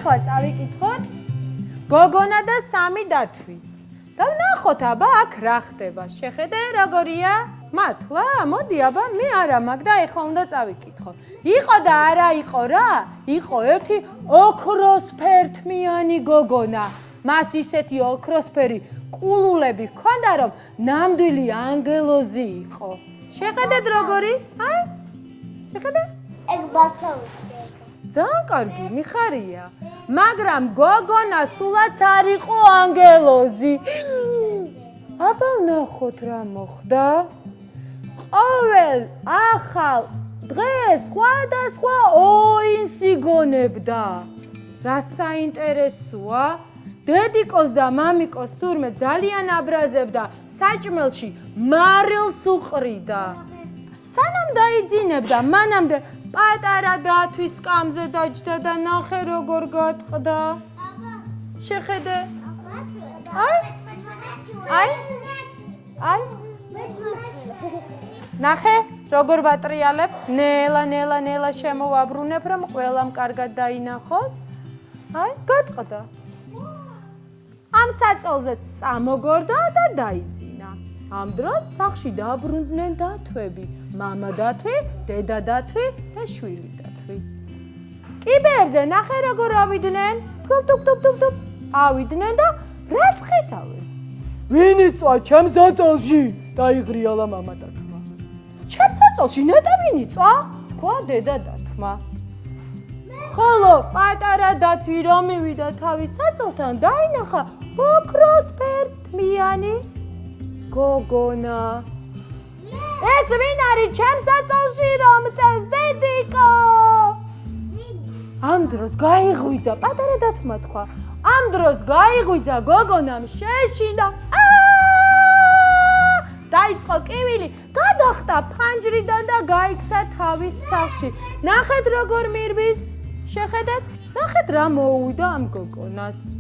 ახლა წავიკითხოთ გოგონა და სამი დათვი. და ვნახოთ აბა აქ რა ხდება. შეხედე როგორია? მართლა? მოდი აბა მე არა მაგ და ეხლა უნდა წავიკითხო. იყო და არა იყო რა? იყო ერთი ოქროსფერთმიანი გოგონა. მას ისეთი ოქროსფერი კულულები ჰქონდა რომ ნამდვილი ანგელოზი იყო. შეხედეთ როგორი? აი? შეხედე? ეგ ბართავია. ძალიან კარგი, მიხარია. მაგრამ გოგონა სულაც არ იყო ანგელოზი. აბა ვნახოთ რა მოხდა. ყოველ ახალ დღეს სხვადასხვა ოინს იგონებდა. რა საინტერესოა? დედიკოს და მამიკოს თურმე ძალიან აბრაზებდა, საჭმელში მარილს უყრიდა. სანამ დაიძინებდა, მანამდე პატარა დათვის სკამზე დაჯდა და ნახე როგორ გატყდა. შეხედე? აი? ნახე როგორ ვატრიალებ? ნელა შემოვაბრუნებ რომ ყველამ კარგად დაინახოს. აი, გატყდა. ამ საწოლზეც წამოგორდა და დაიძინა. ამ დროს სახლში დაბრუნდნენ დათვები. მამა დათვი, დედა დათვი და შვილი დათვი. კიბეებზე ნახე როგორ ავიდნენ? თუp. ავიდნენ და რას ხედავენ? ვინ იწვა ჩემს საწოლში? დაიღრიალა მამა დათვმა. ჩემს საწოლში ნეტა ვინ იწვა? თქვა დედა დათვმა. ხოლო პატარა დათვი რომ მივიდა თავის საწოლთან დაინახა ოქროსფერთმიანი გოგონა. ეს ვინ არის ჩემს საწოლში რომ წევს დედიკო? ამ დროს გაიღვიძა პატარა დათვმა თქვა. ამ დროს გაიღვიძა გოგონამ შეშინა. დაიწყო კივილი, გადახტა ფანჯრიდან და გაიქცა თავის სახლში. ნახეთ როგორ მირბის. შეხედეთ? ნახეთ რა მოუვიდა ამ გოგონას.